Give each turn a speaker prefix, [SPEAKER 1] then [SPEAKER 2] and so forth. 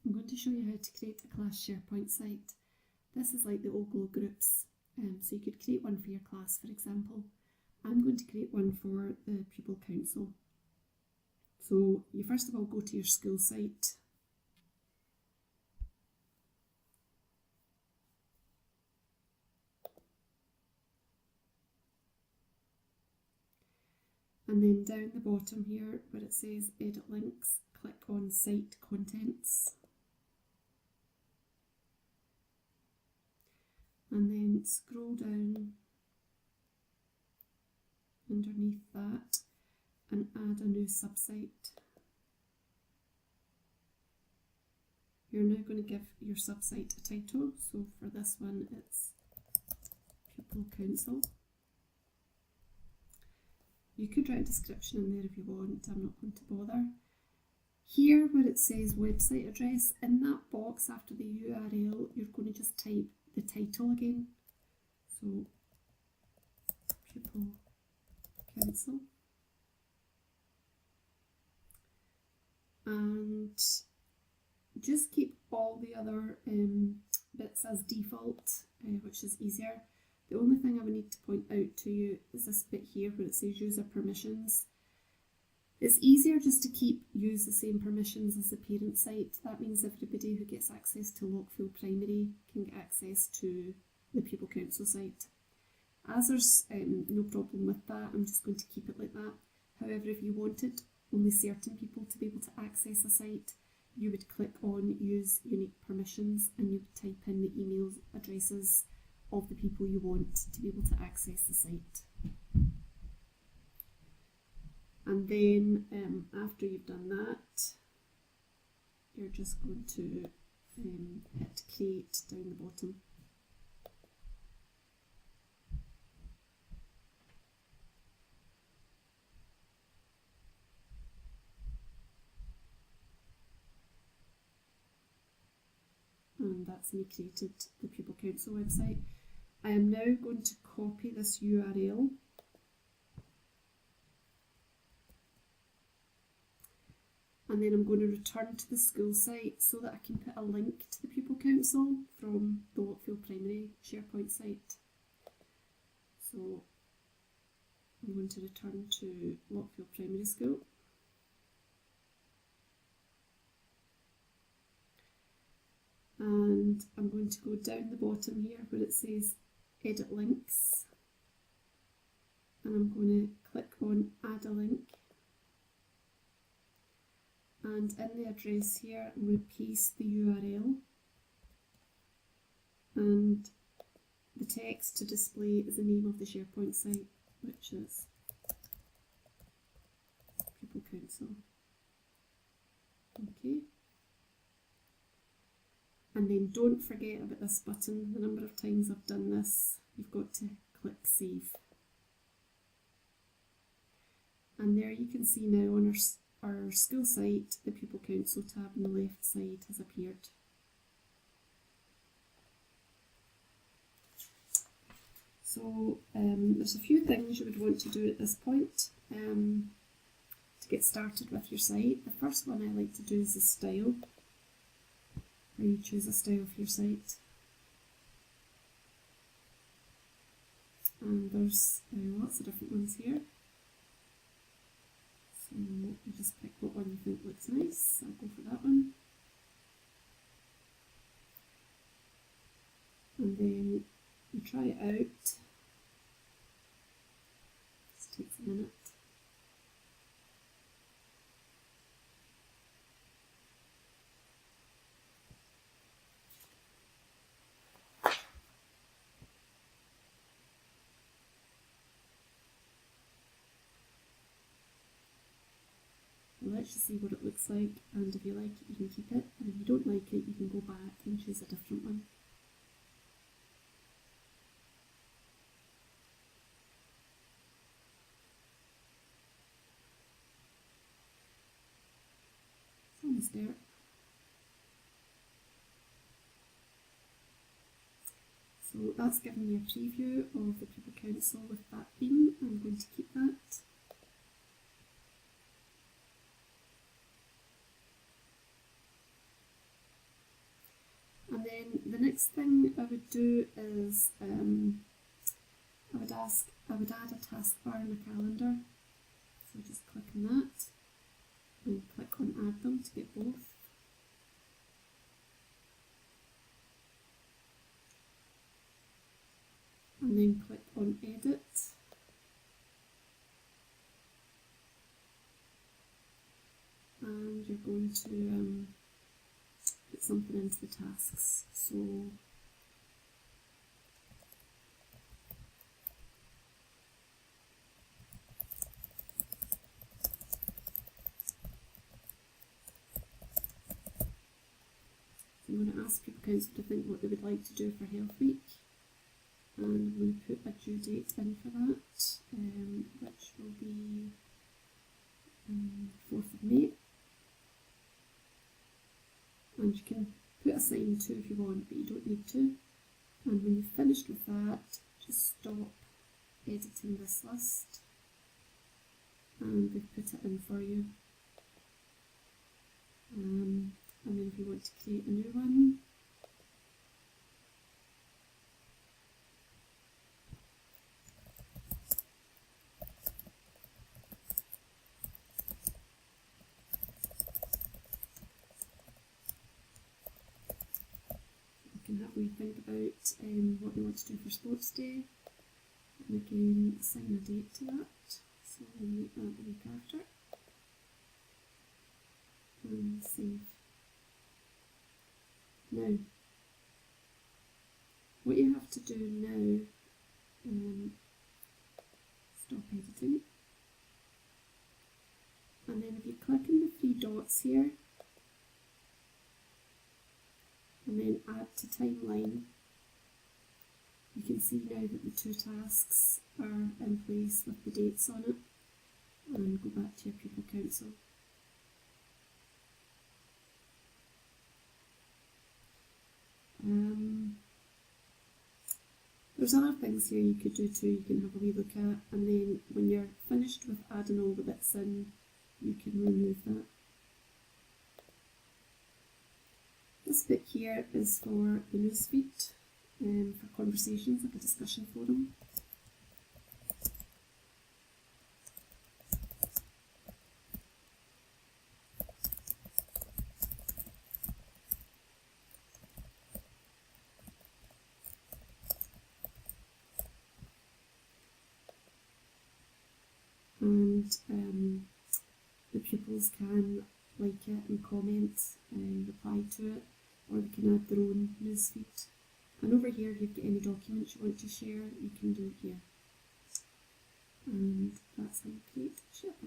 [SPEAKER 1] I'm going to show you how to create a class SharePoint site. This is like the Oglo groups, so you could create one for your class, for example. I'm going to create one for the pupil council. So you first of all go to your school site. And then down the bottom here where it says edit links, click on site contents. And then scroll down underneath that and add a new subsite. You're now going to give your subsite a title, so for this one it's Pupil Council. You could write a description in there if you want, I'm not going to bother. Here where it says website address, in that box after the URL you're going to just type the title again. So Pupil Council. And just keep all the other bits as default, which is easier. The only thing I would need to point out to you is this bit here where it says user permissions. It's easier just to use the same permissions as the parent site. That means everybody who gets access to Lockfield Primary can get access to the Pupil Council site. As there's no problem with that, I'm just going to keep it like that. However, if you wanted only certain people to be able to access a site, you would click on use unique permissions and you would type in the email addresses of the people you want to be able to access the site. And then after you've done that, you're just going to hit create down the bottom. And that's me created the Pupil Council website. I am now going to copy this URL and then I'm going to return to the school site so that I can put a link to the Pupil Council from the Lockfield Primary SharePoint site. So I'm going to return to Lockfield Primary School. And I'm going to go down the bottom here where it says edit links, and I'm going to click on add a link, and in the address here I'm going to paste the URL, and the text to display is the name of the SharePoint site, which is Pupil Council. Okay. And then don't forget about this button. The number of times I've done this, you've got to click save. And there you can see now on our school site, the Pupil Council tab on the left side has appeared. So there's a few things you would want to do at this point to get started with your site. The first one I like to do is the style, where you choose a style for your site. And there's lots of different ones here. So you just pick what one you think looks nice. I'll go for that one. And then you try it out. This takes a minute. Let's just see what it looks like, and if you like it you can keep it, and if you don't like it you can go back and choose a different one. It's almost there. So that's given me a preview of the Pupil Council with that theme. I'm going to keep that. then the next thing I would do is I would add a taskbar in a calendar. So just click on that and click on add them to get both. And then click on edit. And you're going to put something into the tasks. So I'm going to ask people council to think what they would like to do for Health Week. And I'm going to put a due date in for that, which will be 4th of May. And you can put a sign too if you want, but you don't need to. And when you've finished with that, just stop editing this list. And we've put it in for you. And then if you want to create a new one, you can have a wee think about what you want to do for Sports Day, and again assign a date to that, so we'll make that the week after, and save. Now, what you have to do now, stop editing, and then if you click on the 3 dots here, and then add to timeline, you can see now that the 2 tasks are in place with the dates on it, and go back to your pupil council. There's other things here you could do too, you can have a wee look at, and then when you're finished with adding all the bits in, you can remove that. This bit here is for the newsfeed, for conversations, like a discussion forum. And the pupils can like it and comment and reply to it, or they can add their own newsfeed. And over here, if you've got any documents you want to share, you can do it here. And that's how you create SharePoint.